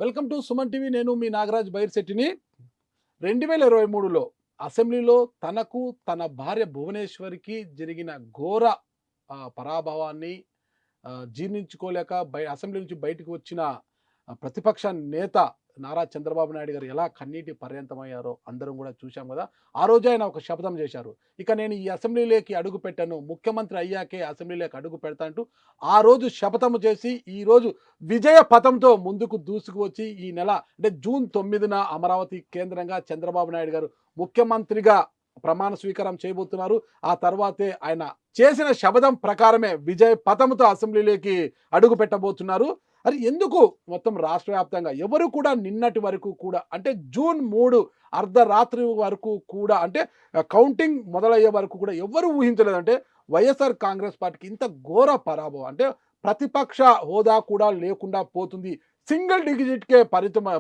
Welcome to Suman TV. నేను మీ నాగరాజ్ బైర్శెట్టిని. 2023లో అసెంబ్లీలో తనకు, తన భార్య భువనేశ్వరికి జరిగిన ఘోర పరాభవాన్ని జీర్ణించుకోలేక అసెంబ్లీ నుంచి బయటకు వచ్చిన ప్రతిపక్ష నేత నారా చంద్రబాబు నాయుడు గారు ఎలా కన్నీటి పర్యంతమయ్యారో అందరం కూడా చూశాం కదా. ఆ రోజు ఆయన ఒక శపథం చేశారు. ఇక నేను ఈ అసెంబ్లీలోకి అడుగు పెట్టాను, ముఖ్యమంత్రి అయ్యాకే అసెంబ్లీలోకి అడుగు పెడతా అంటూ ఆ రోజు శపథం చేసి ఈరోజు విజయ పథంతో ముందుకు దూసుకువచ్చి ఈ నెల అంటే జూన్ 9న అమరావతి కేంద్రంగా చంద్రబాబు నాయుడు గారు ముఖ్యమంత్రిగా ప్రమాణ స్వీకారం చేయబోతున్నారు. ఆ తర్వాతే ఆయన చేసిన శపథం ప్రకారమే విజయ పథంతో అసెంబ్లీలోకి అడుగు పెట్టబోతున్నారు. అది ఎందుకు మొత్తం రాష్ట్ర వ్యాప్తంగా ఎవరు కూడా నిన్నటి వరకు కూడా అంటే జూన్ 3 అర్ధరాత్రి వరకు కూడా అంటే కౌంటింగ్ మొదలయ్యే వరకు కూడా ఎవరు ఊహించలేదంటే వైఎస్ఆర్ కాంగ్రెస్ పార్టీకి ఇంత ఘోర పరాభవం, అంటే ప్రతిపక్ష హోదా కూడా లేకుండా పోతుంది, సింగిల్ డిజిట్కే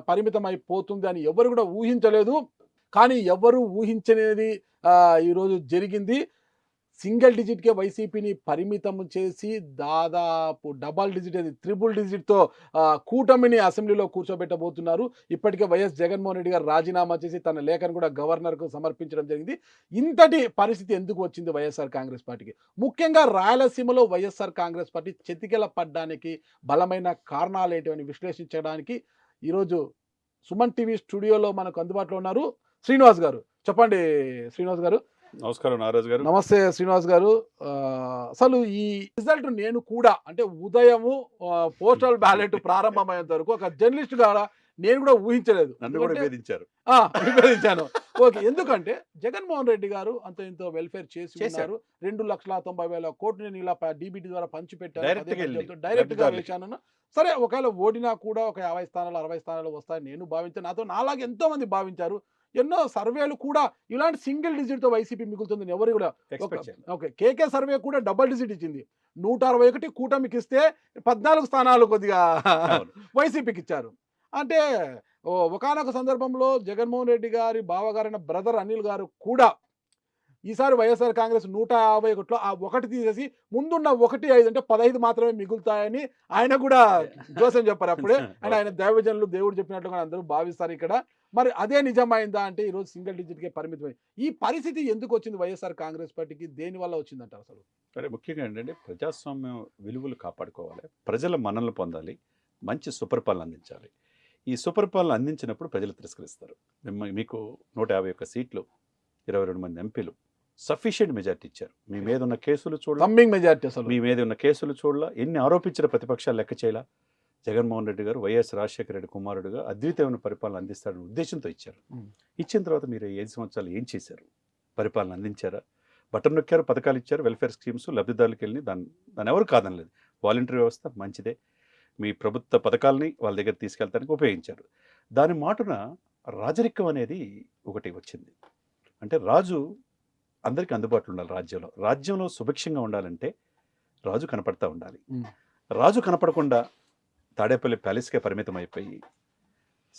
పరిమితం అయిపోతుంది అని ఎవరు కూడా ఊహించలేదు. కానీ ఎవరు ఊహించనేది ఈరోజు జరిగింది. సింగిల్ డిజిట్కే వైసీపీని పరిమితం చేసి దాదాపు డబల్ డిజిట్, అది ట్రిపుల్ డిజిట్తో కూటమిని అసెంబ్లీలో కూర్చోబెట్టబోతున్నారు. ఇప్పటికే వైఎస్ జగన్మోహన్ రెడ్డి గారు రాజీనామా చేసి తన లేఖను కూడా గవర్నర్కు సమర్పించడం జరిగింది. ఇంతటి పరిస్థితి ఎందుకు వచ్చింది వైఎస్ఆర్ కాంగ్రెస్ పార్టీకి? ముఖ్యంగా రాయలసీమలో వైఎస్ఆర్ కాంగ్రెస్ పార్టీ చెతికెల పడ్డానికి బలమైన కారణాలు ఏంటని విశ్లేషించడానికి ఈరోజు సుమన్ టీవీ స్టూడియోలో మనకు అందుబాటులో ఉన్నారు శ్రీనివాస్ గారు. చెప్పండి శ్రీనివాస్ గారు. నమస్కారం నారాజు గారు. నమస్తే శ్రీనివాస్ గారు. అసలు ఈ రిజల్ట్ నేను కూడా అంటే ఉదయము పోస్టల్ బ్యాలెట్ ప్రారంభమయ్యేంత వరకు ఒక జర్నలిస్ట్ గా నేను కూడా ఊహించలేదు. నన్ను కూడా విభేదించారు. విభేదించాను. ఓకే, ఎందుకంటే జగన్మోహన్ రెడ్డి గారు అంత ఇంత వెల్ఫేర్ చేసి ఉన్నారు. 2,90,000 కోట్లు నేను ఇలా డీబీటీ ద్వారా పంచిపెట్టాను, డైరెక్ట్ గా వేశాను. సరే, ఒకవేళ ఓడినా కూడా ఒక 50 స్థానాలు 60 స్థానాలు వస్తాయని నేను భావించాను. నాలాగే ఎంతో మంది భావించారు. ఎన్నో సర్వేలు కూడా ఇలాంటి సింగిల్ డిజిట్ తో వైసీపీ మిగులుతుందని ఎవరు కూడా. ఓకే, కేకే సర్వే కూడా డబుల్ డిజిట్ ఇచ్చింది. 161 కూటమికి ఇస్తే 14 స్థానాలు కొద్దిగా వైసీపీకి ఇచ్చారు. అంటే ఒకానొక సందర్భంలో జగన్మోహన్ రెడ్డి గారి బావగారైన బ్రదర్ అనిల్ గారు కూడా ఈసారి వైఎస్ఆర్ కాంగ్రెస్ 151లో ఆ ఒకటి తీసేసి ముందున్న 1-5 అంటే 15 మాత్రమే మిగులుతాయని ఆయన కూడా జోస్యం చెప్పారు. అప్పుడే ఆయన దైవజనులు దేవుడు చెప్పినట్లుగా అందరూ భావిస్తారు ఇక్కడ. మరి అదే నిజమైందా అంటే ఈరోజు సింగిల్ డిజిట్కే పరిమితమై ఈ పరిస్థితి ఎందుకు వచ్చింది వైఎస్ఆర్ కాంగ్రెస్ పార్టీకి? దేనివల్ల వచ్చిందంటారు అసలు? సరే, ముఖ్యంగా ఏంటంటే ప్రజాస్వామ్యం విలువలు కాపాడుకోవాలి, ప్రజల మన్ననలు పొందాలి, మంచి సుపరిపాలన అందించాలి. ఈ సుపరిపాలన అందించినప్పుడు ప్రజలు తిరస్కరిస్తారు. మీకు 151 సీట్లు, 22 మంది ఎంపీలు సఫిషియెంట్ మెజార్టీ ఇచ్చారు. మీ మీద ఉన్న కేసులు మెజార్టీ, అసలు మీ మీద ఉన్న కేసులు చూడాల, ఎన్ని ఆరోపించిన ప్రతిపక్షాలు లెక్క చేయాల. జగన్మోహన్ రెడ్డి గారు వైఎస్ రాజశేఖర రెడ్డి కుమారుడుగా అద్వితీయమైన పరిపాలన అందిస్తాడని ఉద్దేశంతో ఇచ్చారు. ఇచ్చిన తర్వాత మీరు 5 సంవత్సరాలు ఏం చేశారు? పరిపాలన అందించారా? బటన్ నొక్కారు, పథకాలు ఇచ్చారు, వెల్ఫేర్ స్కీమ్స్ లబ్ధిదారులకు వెళ్ళి దాన్ని ఎవరు కాదనలేదు. వాలంటరీ వ్యవస్థ మంచిదే, మీ ప్రభుత్వ పథకాలని వాళ్ళ దగ్గర తీసుకెళ్తానికి ఉపయోగించారు. దాని మాటున రాజరికం అనేది ఒకటి వచ్చింది. అంటే రాజు అందరికీ అందుబాటులో ఉండాలి. రాజ్యంలో సుభిక్షంగా ఉండాలంటే రాజు కనపడతా ఉండాలి. రాజు కనపడకుండా తాడేపల్లి ప్యాలెస్కే పరిమితం అయిపోయి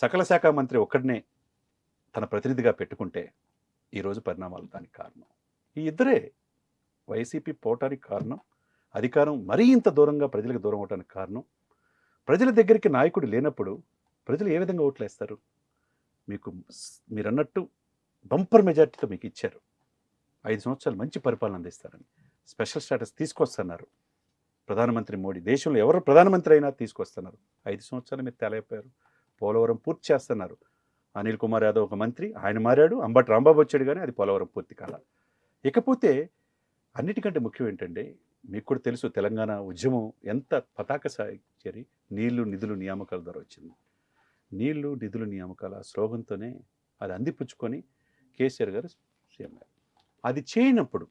సకల శాఖ మంత్రి ఒక్కడినే తన ప్రతినిధిగా పెట్టుకుంటే ఈరోజు పరిణామాలు దానికి కారణం. ఈ ఇద్దరే వైసీపీ పోవటానికి కారణం. అధికారం మరీ ఇంత దూరంగా ప్రజలకు దూరం అవడానికి కారణం. ప్రజల దగ్గరికి నాయకుడు లేనప్పుడు ప్రజలు ఏ విధంగా ఓట్లేస్తారు? మీరు అన్నట్టు బంపర్ మెజార్టీతో మీకు ఇచ్చారు. 5 సంవత్సరాలు మంచి పరిపాలన అందిస్తారని, స్పెషల్ స్టేటస్ తీసుకొస్తున్నారు. ప్రధానమంత్రి మోడీ దేశంలో ఎవరు ప్రధానమంత్రి అయినా తీసుకొస్తున్నారు. 5 సంవత్సరాలు మీరు తేలైపోయారు. పోలవరం పూర్తి చేస్తున్నారు. అనిల్ కుమార్ యాదవ్ ఒక మంత్రి, ఆయన మారాడు. అంబటి రాంబాబు వచ్చాడు, కానీ అది పోలవరం పూర్తి కాల. ఇకపోతే అన్నిటికంటే ముఖ్యం ఏంటంటే, మీకు కూడా తెలుసు తెలంగాణ ఉద్యమం ఎంత పతాక సాయి నీళ్లు నిధులు నియామకాల ద్వారా వచ్చింది. నీళ్లు నిధులు నియామకాల స్లోగన్తోనే అది అందిపుచ్చుకొని కేసీఆర్ గారు సీఎం. అది చేయనప్పుడు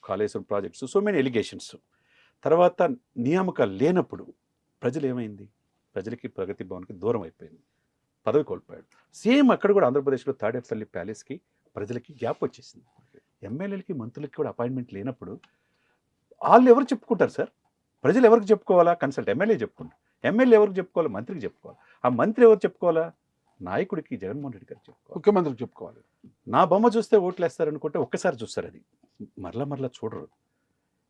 Kaleshwaram projects, so many allegations, తర్వాత నియామకాలు లేనప్పుడు ప్రజలు ఏమైంది? ప్రజలకి ప్రగతి భవన్కి దూరం అయిపోయింది, పదవి కోల్పోయాడు. సేమ్ అక్కడ కూడా ఆంధ్రప్రదేశ్లో తాడేపల్లి ప్యాలెస్కి ప్రజలకి గ్యాప్ వచ్చేసింది. ఎమ్మెల్యేలకి మంత్రులకి కూడా అపాయింట్మెంట్ లేనప్పుడు వాళ్ళు ఎవరు చెప్పుకుంటారు సార్? ప్రజలు ఎవరికి చెప్పుకోవాలా? కన్సల్ట్ ఎమ్మెల్యే చెప్పుకుంటారు. ఎమ్మెల్యే ఎవరికి చెప్పుకోవాలి? మంత్రికి చెప్పుకోవాలి. ఆ మంత్రి ఎవరు చెప్పుకోవాలా? నాయకుడికి, జగన్మోహన్ రెడ్డి గారికి చెప్పుకోవాలి, ముఖ్యమంత్రికి చెప్పుకోవాలి. నా బొమ్మ చూస్తే ఓట్లు వేస్తారనుకుంటే ఒక్కసారి చూస్తారు, అది మరలా చూడరు.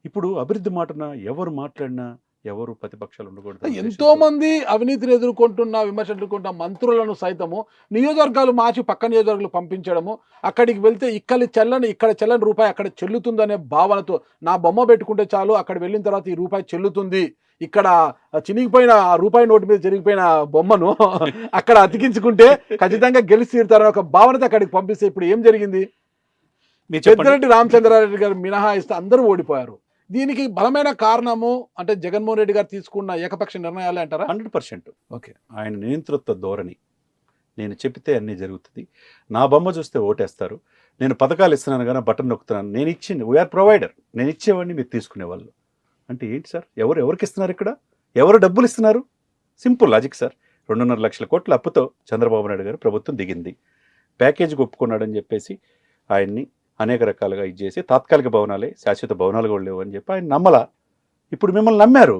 ఇప్పుడు అభివృద్ధి మాటన ఎవరు మాట్లాడినా ఎవరు ప్రతిపక్షాలు ఉండకూడదు ఎంతో మంది అవినీతిని ఎదుర్కొంటున్న విమర్శలు ఎదుర్కొంటున్న మంత్రులను సైతము నియోజకవర్గాలు మార్చి పక్క నియోజకవర్గాలు పంపించడము, అక్కడికి వెళ్తే ఇక్కడ చెల్లని రూపాయి అక్కడ చెల్లుతుందనే భావనతో నా బొమ్మ పెట్టుకుంటే చాలు అక్కడ వెళ్ళిన తర్వాత ఈ రూపాయి చెల్లుతుంది, ఇక్కడ చినిగిపోయిన ఆ రూపాయి నోటు మీద జరిగిపోయిన బొమ్మను అక్కడ అతికించుకుంటే ఖచ్చితంగా గెలిచి తీరుతారని ఒక భావనతో అక్కడికి పంపిస్తే ఇప్పుడు ఏం జరిగింది? మీరు చెప్పండి. పెద్దిరెడ్డి రామచంద్రారెడ్డి గారు మినహాయిస్తే అందరూ ఓడిపోయారు. దీనికి బలమైన కారణము అంటే జగన్మోహన్ రెడ్డి గారు తీసుకున్న ఏకపక్ష నిర్ణయాలే అంటారా? 100%. ఓకే. ఆయన నియంతృత్వ ధోరణి. నేను చెప్తే అన్నీ జరుగుతుంది, నా బొమ్మ చూస్తే ఓటేస్తారు, నేను పథకాలు ఇస్తున్నాను కానీ బటన్ నొక్కుతున్నాను, నేను ఇచ్చింది వీఆర్ ప్రొవైడర్, నేను ఇచ్చేవాడిని మీరు తీసుకునేవాళ్ళు అంటే ఏంటి సార్? ఎవరికి ఇస్తున్నారు ఇక్కడ? ఎవరు డబ్బులు ఇస్తున్నారు? Simple logic sir. 2.5 లక్షల కోట్ల అప్పుతో చంద్రబాబు నాయుడు గారు ప్రభుత్వం దిగింది. ప్యాకేజీకి ఒప్పుకున్నాడని చెప్పేసి ఆయన్ని అనేక రకాలుగా ఇచ్చేసి తాత్కాలిక భవనాలే శాశ్వత భవనాలు కూడా లేవు అని చెప్పి ఆయన నమ్మలా. ఇప్పుడు మిమ్మల్ని నమ్మారు.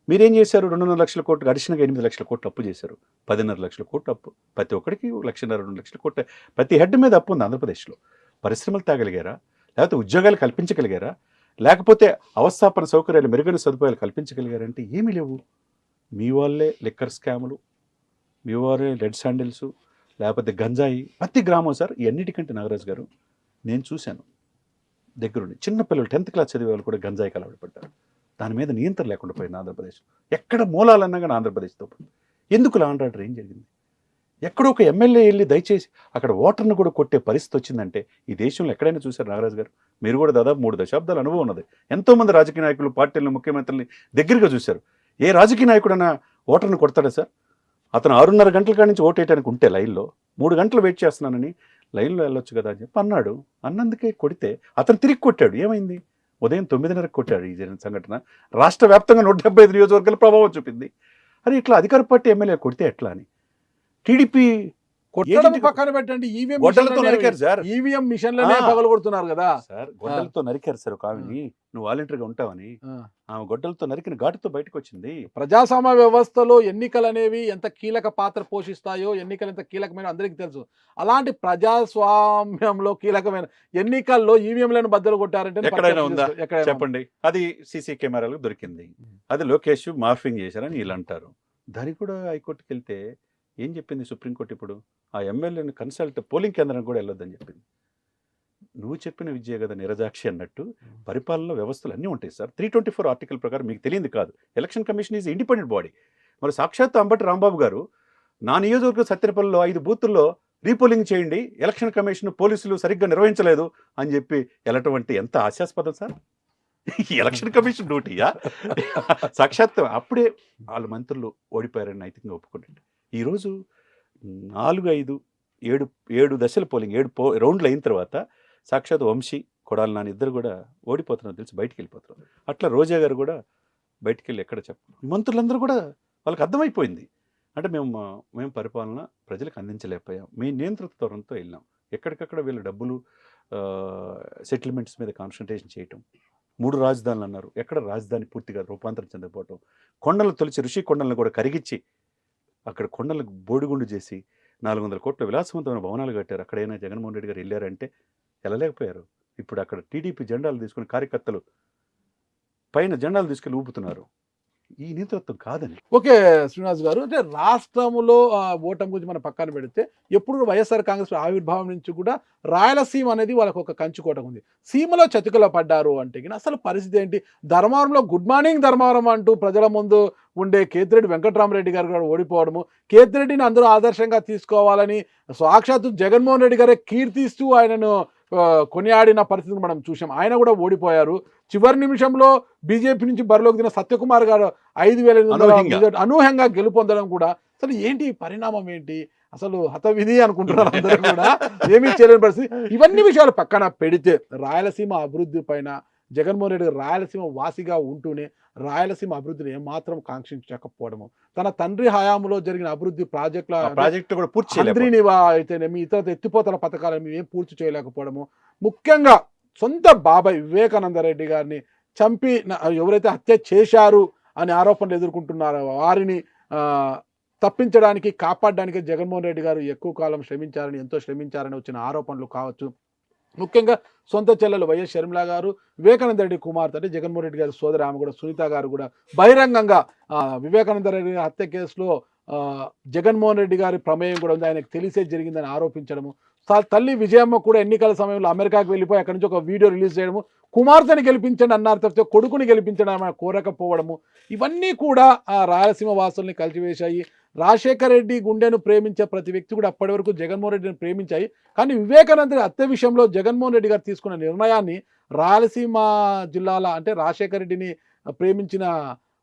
మీరేం చేశారు? 2.5 లక్షల కోట్లు అడిషనల్గా 8 లక్షల కోట్లు అప్పు చేశారు. 10.5 లక్షల కోట్లు అప్పు. ప్రతి ఒక్కరికి 1,50,000 2 లక్షల కోట్లు ప్రతి హెడ్ మీద అప్పు ఉంది ఆంధ్రప్రదేశ్లో. పరిశ్రమలు తాగలిగారా? లేకపోతే ఉద్యోగాలు కల్పించగలిగారా? లేకపోతే అవస్థాపన సౌకర్యాలు మెరుగైన సదుపాయాలు కల్పించగలిగారంటే ఏమీ లేవు. మీ వాళ్ళే లిక్కర్ స్కాములు, మీ వాళ్ళే రెడ్ శాండిల్స్, లేకపోతే గంజాయి ప్రతి గ్రామం సార్. ఇవన్నిటికంటే నాగరాజు గారు నేను చూశాను దగ్గరుండి. చిన్నపిల్లలు 10th క్లాస్ చదివే వాళ్ళు కూడా గంజాయి కలవడి పడ్డారు. దాని మీద నియంత్రణ లేకుండా పోయింది ఆంధ్రప్రదేశ్. ఎక్కడ మూలాలన్నా కానీ ఆంధ్రప్రదేశ్తో పాటు. ఎందుకు లా అండ్ ఆర్డర్ ఏం జరిగింది? ఎక్కడో ఒక ఎమ్మెల్యే వెళ్ళి దయచేసి అక్కడ ఓటర్ను కూడా కొట్టే పరిస్థితి వచ్చిందంటే ఈ దేశంలో ఎక్కడైనా చూశారు నాగరాజు గారు? మీరు కూడా దాదాపు 3 దశాబ్దాల అనుభవం ఉన్నది. ఎంతోమంది రాజకీయ నాయకులు, పార్టీలను, ముఖ్యమంత్రుల్ని దగ్గరగా చూశారు. ఏ రాజకీయ నాయకుడైనా ఓటర్ను కొడతాడా సార్? అతను 6:30 గంటల కాడి నుంచి ఓటేయడానికి ఉంటే లైన్లో 3 గంటలు వెయిట్ చేస్తున్నానని లైన్లో వెళ్ళొచ్చు కదా అని చెప్పి అన్నాడు. అన్నందుకే కొడితే అతను తిరిగి కొట్టాడు. ఏమైంది? ఉదయం 9:30 కొట్టాడు. ఈ జరిగిన సంఘటన రాష్ట్ర వ్యాప్తంగా 175 నియోజకవర్గాల ప్రభావం చూపింది. అది ఇట్లా అధికార పార్టీ ఎమ్మెల్యే కొడితే ఎట్లా అని టీడీపీ కొట్టడం పక్కన పెట్టండి, గొడ్డలతో నరికారు సార్. ఈవీఎం మిషన్లనే పగలగొడుతున్నారు కదా సార్. గొడ్డలతో నరికారు సార్. ఒక ఆమెని నువ్వు వాలంటీర్గా ఉంటావని ఆమె గొడ్డలతో నరికిన ఘాటుతో బయటకు వచ్చింది. ప్రజాస్వామ్య వ్యవస్థలో ఎన్నికలు అనేవి ఎంత కీలక పాత్ర పోషిస్తాయో, ఎన్నికలు ఎంత కీలకమైన అందరికీ తెలుసు. అలాంటి ప్రజాస్వామ్యంలో కీలకమైన ఎన్నికల్లో ఈవీఎంలను బద్దలు కొట్టారంటే ఎక్కడైనా ఉందా చెప్పండి? అది సీసీ కెమెరాలకు దొరికింది. అది లోకేష్ మార్ఫింగ్ చేశారని వీళ్ళు అంటారు. దానికి కూడా హైకోర్టుకి వెళ్తే ఏం చెప్పింది సుప్రీంకోర్టు? ఇప్పుడు ఆ ఎమ్మెల్యేని కన్సల్ట్ పోలింగ్ కేంద్రానికి కూడా వెళ్ళొద్దని చెప్పింది. నువ్వు చెప్పిన విజయ కదా నిరజాక్షి అన్నట్టు పరిపాలన వ్యవస్థలు అన్నీ ఉంటాయి సార్. 324 ఆర్టికల్ ప్రకారం మీకు తెలియదు కాదు. Election commission is independent body. మరి సాక్షాత్ అంబటి రాంబాబు గారు నా నియోజకవర్గ సత్తెనపల్లిలో 5 బూతుల్లో రీపోలింగ్ చేయండి, ఎలక్షన్ కమిషన్ పోలీసులు సరిగ్గా నిర్వహించలేదు అని చెప్పి ఎలాంటి ఎంత హాస్యాస్పదం సార్. Election commission డ్యూటీయా? సాక్షాత్ అప్పుడే వాళ్ళ మంత్రులు ఓడిపోయారని నైతికంగా ఒప్పుకుంటాడు. ఈరోజు 4, 5, 7 దశల పోలింగ్ 7 రౌండ్లు అయిన తర్వాత సాక్షాత్ వంశీ, కొడాలి నాని ఇద్దరు కూడా ఓడిపోతున్నారు తెలిసి బయటికి వెళ్ళిపోతున్నారు. అట్లా రోజా గారు కూడా బయటికి వెళ్ళి ఎక్కడ చెప్పరు. మంత్రులందరూ కూడా వాళ్ళకి అర్థమైపోయింది. అంటే మేము పరిపాలన ప్రజలకు అందించలేకపోయాం, మీ నియంత్రిత ధోరణితో వెళ్ళాం. ఎక్కడికక్కడ వీళ్ళ డబ్బులు సెటిల్మెంట్స్ మీద కాన్సన్ట్రేషన్ చేయటం. 3 రాజధానులు అన్నారు. ఎక్కడ రాజధాని పూర్తిగా రూపాంతరం చెందకపోవటం. కొండలు తొలిచి ఋషి కొండలను కూడా కరిగించి అక్కడ కొండలకు బోడిగుండు చేసి 400 కోట్ల విలాసవంతమైన భవనాలు కట్టారు. అక్కడైనా జగన్మోహన్ రెడ్డి గారు వెళ్ళారంటే వెళ్ళలేకపోయారు. ఇప్పుడు అక్కడ టీడీపీ జెండాలు తీసుకుని కార్యకర్తలు పైన జెండాలు తీసుకెళ్ళి ఊపుతున్నారు. ఈ నేతృత్వం కాదని. ఓకే శ్రీనివాస్ గారు, అంటే రాష్ట్రంలో ఓటమి గురించి మనం పక్కన పెడితే ఎప్పుడు వైఎస్ఆర్ కాంగ్రెస్ ఆవిర్భావం నుంచి కూడా రాయలసీమ అనేది వాళ్ళకు ఒక కంచుకోట ఉంది. సీమలో చతికిల పడ్డారు అంటే అసలు పరిస్థితి ఏంటి? ధర్మవరంలో గుడ్ మార్నింగ్ ధర్మవరం అంటూ ప్రజల ముందు ఉండే కేతిరెడ్డి వెంకటరామరెడ్డి గారు కూడా ఓడిపోవడము, కేతిరెడ్డిని అందరూ ఆదర్శంగా తీసుకోవాలని సాక్షాత్తు జగన్మోహన్ రెడ్డి గారే కీర్తిస్తూ ఆయనను కొనియాడిన పరిస్థితిని మనం చూసాం. ఆయన కూడా ఓడిపోయారు. చివరి నిమిషంలో బీజేపీ నుంచి బరిలోకి దిన సత్యకుమార్ గారు 5,000 అనూహ్యంగా గెలుపొందడం కూడా అసలు ఏంటి పరిణామం ఏంటి? అసలు హతవిధి అనుకుంటున్నారు అందరూ కూడా, ఏమీ చేయలేని పరిస్థితి. ఇవన్నీ విషయాలు పక్కన పెడితే రాయలసీమ అభివృద్ధి పైన జగన్మోహన్ రెడ్డి రాయలసీమ వాసిగా ఉంటూనే రాయలసీమ అభివృద్ధిని ఏమాత్రం కాంక్షించకపోవడము, తన తండ్రి హయాంలో జరిగిన అభివృద్ధి ప్రాజెక్టు కూడా పూర్తి అయితేనేమి ఇతర ఎత్తిపోతల పథకాలను ఏం పూర్తి చేయలేకపోవడము, ముఖ్యంగా సొంత బాబాయ్ వివేకానంద రెడ్డి గారిని చంపి ఎవరైతే హత్య చేశారు అని ఆరోపణలు ఎదుర్కొంటున్నారో వారిని తప్పించడానికి, కాపాడడానికి జగన్మోహన్ రెడ్డి గారు ఎక్కువ కాలం శ్రమించారని, ఎంతో శ్రమించారని వచ్చిన ఆరోపణలు కావచ్చు. ముఖ్యంగా సొంత చెల్లెలు వైఎస్ షర్మిల గారు, వివేకానంద రెడ్డి కుమార్తె అంటే జగన్మోహన్ రెడ్డి గారి సోదరి ఆమె కూడా సునీత గారు కూడా బహిరంగంగా వివేకానంద రెడ్డి గారి హత్య కేసులో ఆ, జగన్మోహన్ రెడ్డి గారి ప్రమేయం కూడా ఉంది, ఆయనకు తెలిసే జరిగిందని ఆరోపించడము. తల్లి విజయమ్మ కూడా ఎన్నికల సమయంలో అమెరికాకు వెళ్ళిపోయి అక్కడి నుంచి ఒక వీడియో రిలీజ్ చేయడము, కుమార్తెని గెలిపించండి అన్నారు తప్పితే కొడుకుని గెలిపించడం ఆమె కోరకపోవడము, ఇవన్నీ కూడా ఆ రాయలసీమ వాసుల్ని కలిసివేశాయి. రాజశేఖర రెడ్డి గుండెను ప్రేమించే ప్రతి వ్యక్తి కూడా అప్పటి వరకు జగన్మోహన్ రెడ్డిని ప్రేమించాయి. కానీ వివేకానంద రెడ్డి హత్య విషయంలో జగన్మోహన్ రెడ్డి గారు తీసుకున్న నిర్ణయాన్ని రాయలసీమ జిల్లాల అంటే రాజశేఖర రెడ్డిని ప్రేమించిన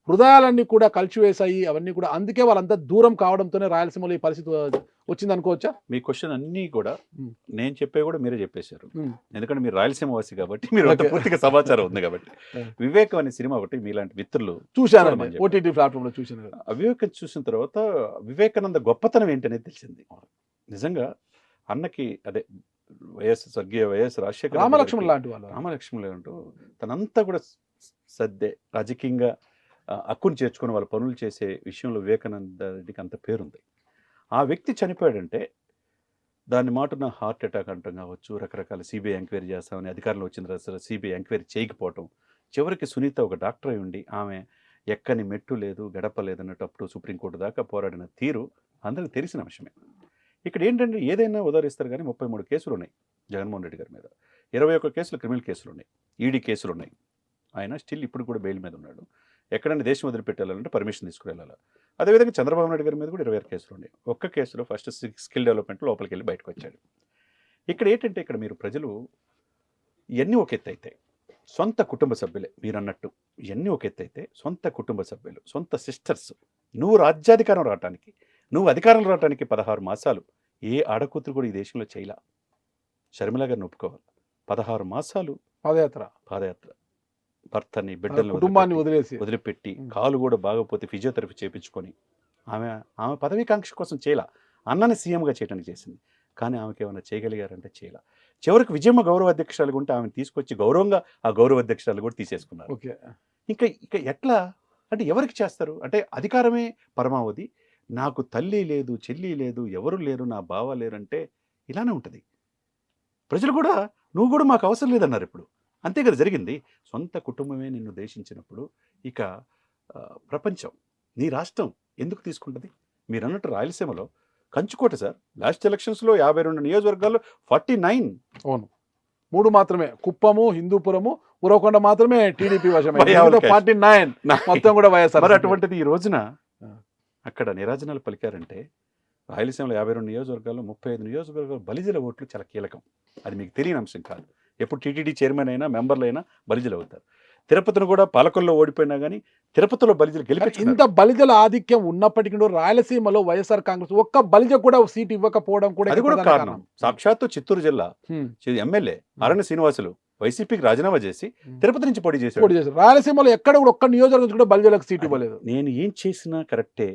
హృదయాలన్నీ కూడా కలిసివేశాయి. అవన్నీ కూడా అందుకే వాళ్ళంతా దూరం కావడంతోనే రాయలసీమలో ఈ పరిస్థితి వచ్చింది అనుకోవచ్చా? మీ క్వశ్చన్ అన్నీ కూడా ఉమ్. నేను చెప్పే కూడా మీరే చెప్పేశారు. ఉమ్. ఎందుకంటే మీరు రాయలసీమ వాసి కాబట్టి మీరు అంత Okay. పూర్తిగా సమాచారం ఉంది కాబట్టి. Yeah. వివేకం అనే సినిమా ఒకటి మీలాంటి మిత్రులు చూశానండి, చూడమని ఓటీటీ ప్లాట్ఫామ్ లో చూశాను కదా. ఆ వివేకం చూసిన తర్వాత వివేకానంద గొప్పతనం ఏంటనేది తెలిసింది. నిజంగా అన్నకి అదే స్వర్గీయ వైఎస్ రాజశేఖర రెడ్డి రామలక్ష్మణ్ గారికి లాంటి వాళ్ళు. రామలక్ష్మణులు అంటూ తనంతా కూడా సర్దే రాజకీయంగా హక్కును చేర్చుకుని వాళ్ళ పనులు చేసే విషయంలో వివేకానంద రెడ్డికి అంత పేరుంది. ఆ వ్యక్తి చనిపోయాడంటే దాని మాటున హార్ట్ అటాక్ అంటాం కావచ్చు, రకరకాల సిబిఐ ఎంక్వైరీ చేస్తామని అధికారంలో వచ్చిన తర్వాత సిబిఐ ఎంక్వైరీ చేయకపోవటం, చివరికి సునీత ఒక డాక్టర్ అయి ఉండి ఆమె ఎక్కని మెట్టు లేదు గడప లేదన్నట్టు అప్పుడు సుప్రీంకోర్టు దాకా పోరాడిన తీరు అందరికీ తెలిసిన విషయమే. ఇక్కడ ఏంటంటే ఏదైనా ఉదాహరిస్తారు కానీ 33 కేసులు ఉన్నాయి జగన్మోహన్ రెడ్డి గారి మీద, 21 కేసులు క్రిమినల్ కేసులు ఉన్నాయి, ఈడీ కేసులు ఉన్నాయి. ఆయన స్టిల్ ఇప్పుడు కూడా బెయిల్ మీద ఉన్నాడు. ఎక్కడైనా దేశం వదిలిపెట్టాలంటే పర్మిషన్ తీసుకువెళ్ళాలి. అదేవిధంగా చంద్రబాబు నాయుడు గారి మీద కూడా 26 కేసులు ఉన్నాయి. ఒక్క కేసులో ఫస్ట్ స్కిల్ డెవలప్మెంట్ లోపలికి వెళ్ళి బయటకు వచ్చాడు. ఇక్కడ ఏంటంటే ఇక్కడ మీరు ప్రజలు ఇవన్నీ ఒక ఎత్తు అయితే సొంత కుటుంబ సభ్యులే మీరు అన్నట్టు, ఇవన్నీ ఒక ఎత్తు అయితే సొంత కుటుంబ సభ్యులు, సొంత సిస్టర్స్, నువ్వు రాజ్యాధికారం రావడానికి, నువ్వు అధికారం రావడానికి 16 మాసాలు ఏ ఆడకూతురు కూడా ఈ దేశంలో చేయలా. షర్మిల గారిని ఒప్పుకోవాలి. 16 మాసాలు పాదయాత్ర భర్తని బిడ్డల్ని కుటుంబాన్ని వదిలిపెట్టి కాలు కూడా బాగపోతే ఫిజియోథెరపీ చేయించుకొని ఆమె పదవీకాంక్ష కోసం చేయలా, అన్నని సీఎంగా చేయడానికి చేసింది. కానీ ఆమెకి ఏమైనా చేయగలిగారంటే చేయలా. చివరికి విజయమ్మ గౌరవ అధ్యక్షురాలు ఉంటే ఆమెను తీసుకొచ్చి గౌరవంగా ఆ గౌరవ అధ్యక్షురాలు కూడా తీసేసుకున్నారు. ఇంకా ఎట్లా అంటే ఎవరికి చేస్తారు అంటే అధికారమే పరమావధి, నాకు తల్లి లేదు చెల్లి లేదు ఎవరు లేరు నా బావ లేరంటే ఇలానే ఉంటుంది. ప్రజలు కూడా నువ్వు కూడా మాకు అవసరం లేదన్నారు. ఇప్పుడు అంతే కదా జరిగింది. సొంత కుటుంబమే నిన్ను దేశించినప్పుడు ఇక ప్రపంచం నీ రాష్ట్రం ఎందుకు తీసుకుంటుంది? మీరు అన్నట్టు రాయలసీమలో కంచుకోట సార్, లాస్ట్ ఎలక్షన్స్లో 52 నియోజకవర్గాల్లో 49. అవును, 3 మాత్రమే, కుప్పము, హిందూపురము, ఉరవకొండ మాత్రమే టీడీపీ వశమే. 49 మొత్తం కూడా వైఎస్ఆర్. మరి అటువంటిది ఈ రోజున అక్కడ నిరాజనాలు పలికారంటే రాయలసీమలో 52 నియోజకవర్గాల్లో 35 నియోజకవర్గాలు బలిజల ఓట్లు చాలా కీలకం. అది మీకు తెలియని అంశం కాదు. ఎప్పుడు టీటీడీ చైర్మన్ అయినా మెంబర్లు అయినా బలిజలు అవుతారు. తిరుపతిని కూడా పాలకొల్లో ఓడిపోయినా కానీ తిరుపతిలో బలిజలు గెలిపించారు. ఇంత బలిజల ఆధిక్యం ఉన్నప్పటికీ కూడా రాయలసీమలో వైఎస్ఆర్ కాంగ్రెస్ ఒక్క బలిజ కూడా సీట్ ఇవ్వకపోవడం కూడా అది కూడా కారణం. సాక్షాత్తు చిత్తూరు జిల్లా ఎమ్మెల్యే అరణ్య శ్రీనివాసులు వైసీపీకి రాజీనామా చేసి తిరుపతి నుంచి పోటీ చేశారు. రాయలసీమలో ఎక్కడ కూడా ఒక్క నియోజకవర్గం కూడా బలిజలకు సీట్ ఇవ్వలేదు. నేను ఏం చేసినా కరెక్టే,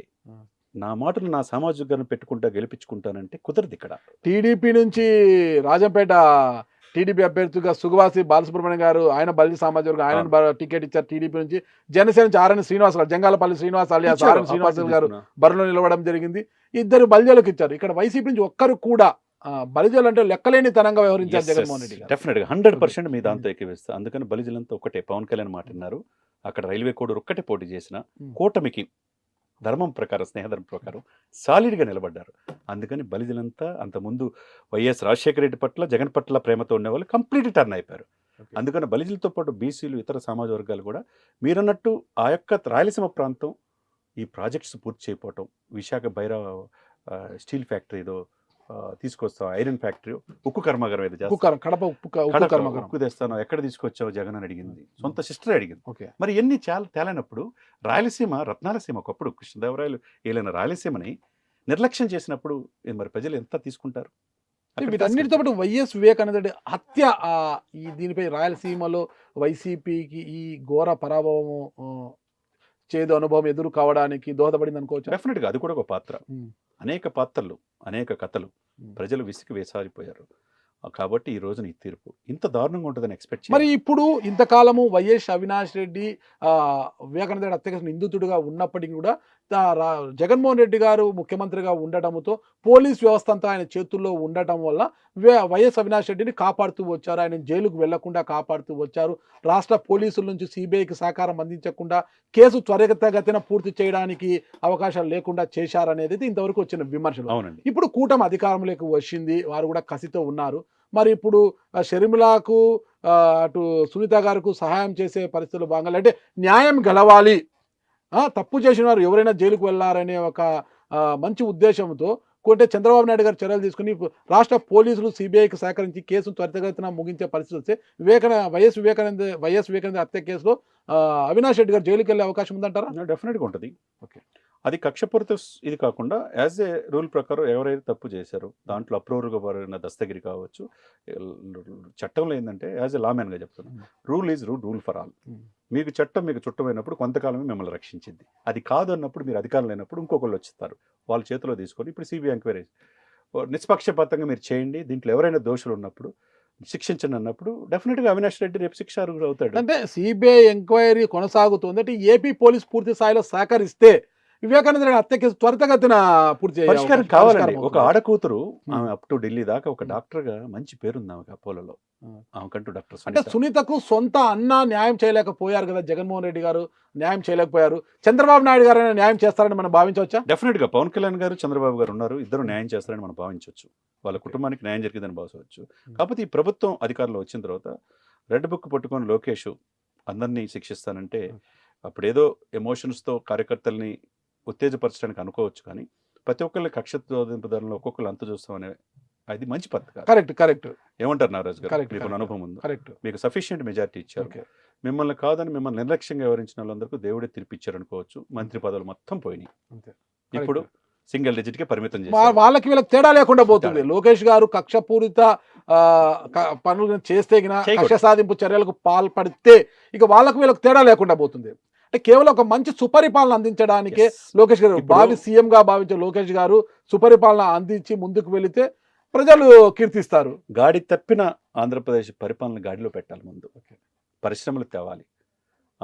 నా మాటలు నా సామాజిక వర్గాన్ని పెట్టుకుంటా గెలిపించుకుంటానంటే కుదరదు. ఇక్కడ టీడీపీ నుంచి రాజంపేట టీడీపీ అభ్యర్థిగా సుగవాసి బాలసుబ్రహ్మణ్యం గారు, ఆయన బలిజ సామాజిక వర్గం, ఆయన టికెట్ ఇచ్చారు. టీడీపీ నుంచి జనసేన నుంచి ఆర్ఎన్ శ్రీనివాస్ గారు, జంగాలపల్లి శ్రీనివాస్ అలియాస్ ఆర్ఎన్ శ్రీనివాస్ గారు బరిలో నిలవడం జరిగింది. 2 బలిజలకు ఇచ్చారు. ఇక్కడ వైసీపీ నుంచి ఒక్కరు కూడా బలిజలు అంటే లెక్కలేని తనంగా వ్యవహరించారు జగన్మోహన్ రెడ్డి గారు. డెఫినెట్ గా 100% మీ దాంతో ఎక్కివేస్తా. అందుకని బలిజలంతా ఒకటే. పవన్ కళ్యాణ్ మాట విన్నారు. అక్కడ రైల్వే కోడూరు ఒక్కటే పోటీ చేసిన కూటమికి ధర్మం ప్రకారం స్నేహధర్మం ప్రకారం సాలిడ్గా నిలబడ్డారు. అందుకని బలిజలంతా అంతకుముందు వైఎస్ రాజశేఖర రెడ్డి పట్ల జగన్ పట్ల ప్రేమతో ఉండేవాళ్ళు కంప్లీట్ టర్న్ అయిపోయారు. అందుకని బలిజలతో పాటు బీసీలు ఇతర సమాజ వర్గాలు కూడా మీరన్నట్టు ఆ యొక్క రాయలసీమ ప్రాంతం ఈ ప్రాజెక్ట్స్ పూర్తి చేయకపోవటం, విశాఖ భైరవ స్టీల్ ఫ్యాక్టరీలో తీసుకొస్తాం, ఐరన్ ఫ్యాక్టరీ, ఉక్కు కర్మాగారం ఏదో ఉక్కు తెస్తాను, ఎక్కడ తీసుకొచ్చావు జగన్ అని అడిగింది. సొంత సిస్టర్ అడిగింది. మరి ఎన్ని చాలా తేలైనప్పుడు రాయలసీమ రత్నాలసీమ ఒకప్పుడు కృష్ణదేవరాయలు ఏలైన రాయలసీమని నిర్లక్ష్యం చేసినప్పుడు మరి ప్రజలు ఎంత తీసుకుంటారు? వీటన్నిటితో పాటు వైఎస్ వివేకానంద రెడ్డి హత్య దీనిపై రాయలసీమలో వైసీపీకి ఈ ఘోర పరాభవము చేదు అనుభవం ఎదురు కావడానికి దోహదపడింది అనుకోవచ్చు. డెఫినెట్గా అది కూడా ఒక పాత్ర. అనేక పాత్రలు, అనేక కథలు, ప్రజలు విసిగి వేసారిపోయారు. కాబట్టి ఈ రోజున ఈ తీర్పు ఇంత దారుణంగా ఉంటుందని ఎక్స్పెక్ట్ చేయాలి. మరి ఇప్పుడు ఇంతకాలము వైఎస్ అవినాష్ రెడ్డి వివేకానంద రెడ్డి హత్య కేసు నిందితుడిగా ఉన్నప్పటికీ కూడా జగన్మోహన్ రెడ్డి గారు ముఖ్యమంత్రిగా ఉండటంతో పోలీస్ వ్యవస్థ అంతా ఆయన చేతుల్లో ఉండటం వల్ల వైఎస్ అవినాష్ రెడ్డిని కాపాడుతూ వచ్చారు. ఆయన జైలుకు వెళ్లకుండా కాపాడుతూ వచ్చారు. రాష్ట్ర పోలీసుల నుంచి సిబిఐకి సహకారం అందించకుండా కేసు త్వరితగతిన పూర్తి చేయడానికి అవకాశాలు లేకుండా చేశారనేది ఇంతవరకు వచ్చిన విమర్శలు. అవునండి. ఇప్పుడు కూటమి అధికారంలోకి వచ్చింది, వారు కూడా కసితో ఉన్నారు. మరి ఇప్పుడు షర్మిలాకు అటు సునీత గారికి సహాయం చేసే పరిస్థితులు భాగంగా అంటే న్యాయం గెలవాలి, తప్పు చేసిన వారు ఎవరైనా జైలుకు వెళ్ళారనే ఒక మంచి ఉద్దేశంతో కొంటే చంద్రబాబు నాయుడు గారు చర్యలు తీసుకుని రాష్ట్ర పోలీసులు సిబిఐకి సహకరించి కేసును త్వరితగతిన ముగించే పరిస్థితి వస్తే వైఎస్ వివేకానంద హత్య కేసులో అవినాష్ రెడ్డి గారు జైలుకి వెళ్ళే అవకాశం ఉందంటారా? డెఫినెట్గా ఉంటుంది. ఓకే. అది కక్షపూరిత ఇది కాకుండా యాజ్ ఏ రూల్ ప్రకారం ఎవరైతే తప్పు చేశారో దాంట్లో అప్రూవర్గా పడిన దస్తగిరి కావచ్చు, చట్టంలో ఏంటంటే యాజ్ ఏ లామెన్గా చెప్తున్నాను, rule is rule for all. మీకు చట్టం మీకు చుట్టమైనప్పుడు కొంతకాలమే మిమ్మల్ని రక్షించింది. అది కాదు అన్నప్పుడు మీరు అధికారం లేనప్పుడు ఇంకొకళ్ళు వచ్చిస్తారు, వాళ్ళ చేతిలో తీసుకొని ఇప్పుడు సిబిఐ ఎంక్వైరీ నిష్పక్షపాతంగా మీరు చేయండి, దీంట్లో ఎవరైనా దోషులు ఉన్నప్పుడు శిక్షించండి అన్నప్పుడు డెఫినెట్గా అవినాష్ రెడ్డి రేపు శిక్షార్హుడు అవుతాడు. అంటే సిబిఐ ఎంక్వైరీ కొనసాగుతుంది అంటే ఏపీ పోలీస్ పూర్తి స్థాయిలో సహకరిస్తే వివేకానంద రెడ్డి హత్య కేసు త్వరితగతిన పూర్తి పరిష్కారం కావాలండి. ఒక ఆడకూతురు ఆమె అప్ టు ఢిల్లీ దాకా ఒక డాక్టర్ గా మంచి పేరుంది ఆమెకు అపోలోలో. ఆమెకంటూ డాక్టర్ అంటే సునీతకు సొంత అన్న న్యాయం చేయలేకపోయారు కదా, జగన్మోహన్ రెడ్డి గారు న్యాయం చేయలేకపోయారు. చంద్రబాబు నాయుడు గారు న్యాయం చేస్తారని మనం భావించవచ్చా? డెఫినెట్ గా పవన్ కళ్యాణ్ గారు చంద్రబాబు గారు ఉన్నారు, ఇద్దరు న్యాయం చేస్తారని మనం భావించవచ్చు. వాళ్ళ కుటుంబానికి న్యాయం జరిగిందని భావించవచ్చు. కాకపోతే ఈ ప్రభుత్వం అధికారంలో వచ్చిన తర్వాత రెడ్ బుక్ పట్టుకొని లోకేష్ అందరినీ శిక్షిస్తానంటే అప్పుడేదో ఎమోషన్స్తో కార్యకర్తల్ని ఉత్తేజపరచడానికి అనుకోవచ్చు, కానీ ప్రతి ఒక్కళ్ళని కక్ష ధోదింపుదారులు ఒక్కొక్కరు అంత చూస్తామనే అది మంచి పద్ధతి. కరెక్ట్. ఏమంటారు నారాజు గారు? మీకు అనుభవం ఉంది, మీకు సఫిషియెంట్ మెజారిటీ ఇచ్చారు, మిమ్మల్ని కాదని మిమ్మల్ని నిర్లక్ష్యంగా వివరించిన వాళ్ళందరికీ దేవుడే తీర్పిచ్చారు అనుకోవచ్చు. మంత్రి పదవులు మొత్తం పోయినాయి, ఇప్పుడు సింగిల్ డిజిట్ కే పరిమితం చేశారు. వాళ్ళకి వీళ్ళకి తేడా లేకుండా పోతుంది. లోకేష్ గారు కక్షపూరిత పనులు చేస్తే కక్ష సాధింపు చర్యలకు పాల్పడితే ఇక వాళ్ళకు వీళ్ళకి తేడా లేకుండా పోతుంది. అంటే కేవలం ఒక మంచి సుపరిపాలన అందించడానికే లోకేష్ గారు సీఎం గా భావించే లోకేష్ గారు సుపరిపాలన అందించి ముందుకు వెళితే ప్రజలు కీర్తిస్తారు. గాడి తప్పిన ఆంధ్రప్రదేశ్ పరిపాలన గాడిలో పెట్టాలి. ముందు పరిశ్రమలు తేవాలి,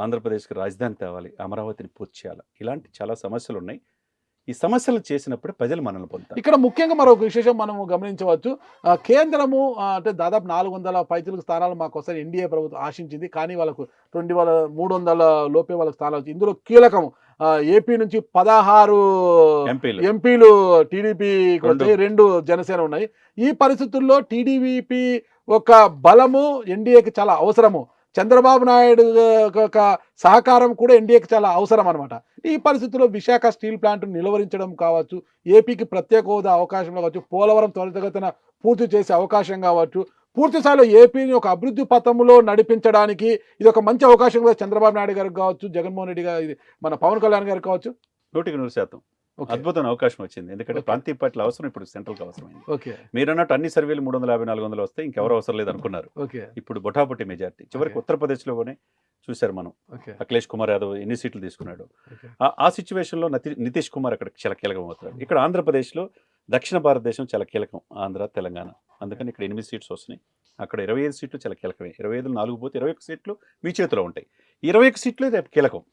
ఆంధ్రప్రదేశ్కి రాజధాని తేవాలి, అమరావతిని పూర్తి చేయాలి. ఇలాంటి చాలా సమస్యలు ఉన్నాయి. ఈ సమస్యలు చేసినప్పుడే ప్రజలు మనల్ని పొందుతారు. ఇక్కడ ముఖ్యంగా మరొక విశేషం మనము గమనించవచ్చు. కేంద్రము అంటే దాదాపు 400 పైచిలకు స్థానాలు మాకు వస్తాయి ఎన్డీఏ ప్రభుత్వం ఆశించింది, కానీ వాళ్ళకు 2300 లోపే వాళ్ళకి స్థానాలు వచ్చింది. ఇందులో కీలకం ఏపీ నుంచి 16 ఎంపీలు టీడీపీ 2 జనసేన ఉన్నాయి. ఈ పరిస్థితుల్లో టీడీపీ ఒక బలము ఎన్డీఏకి చాలా అవసరము, చంద్రబాబు నాయుడు యొక్క సహకారం కూడా ఎన్డీఏకి చాలా అవసరం అనమాట. ఈ పరిస్థితుల్లో విశాఖ స్టీల్ ప్లాంట్ నిలువరించడం కావచ్చు, ఏపీకి ప్రత్యేక హోదా అవకాశం కావచ్చు, పోలవరం త్వరితగతిన పూర్తి చేసే అవకాశం కావచ్చు, పూర్తి స్థాయిలో ఏపీని ఒక అభివృద్ధి పథంలో నడిపించడానికి ఇది ఒక మంచి అవకాశం కూడా చంద్రబాబు నాయుడు గారికి కావచ్చు, జగన్మోహన్ రెడ్డి గారు, మన పవన్ కళ్యాణ్ గారికి కావచ్చు. 100% అద్భుతమైన అవకాశం వచ్చింది. ఎందుకంటే ప్రాంతీయ పార్టీల అవసరం ఇప్పుడు సెంట్రల్ కి అవసరమైంది. మీరు అన్నట్టు అన్ని సర్వేలు 350-400 వస్తే ఇంకెవరు అవసరం లేదు అనుకున్నారు. ఇప్పుడు బొటాబొట్టి మెజార్టీ. చివరికి ఉత్తరప్రదేశ్ లోనే చూశారు మనం, అఖిలేష్ కుమార్ యాదవ్ ఎన్ని సీట్లు తీసుకున్నాడు. ఆ సిచ్యువేషన్ లో నితీష్ కుమార్ అక్కడ చాలా కీలకం అవుతాడు. ఇక్కడ ఆంధ్రప్రదేశ్ లో దక్షిణ భారతదేశం చాలా కీలకం, ఆంధ్ర తెలంగాణ. అందుకని ఇక్కడ 8 సీట్స్ వస్తున్నాయి, అక్కడ 25 సీట్లు చాలా కీలకమే. 25లో 4 పోతే 21 సీట్లు మీ చేతిలో ఉంటాయి. 21 సీట్లు రేపు కీలకం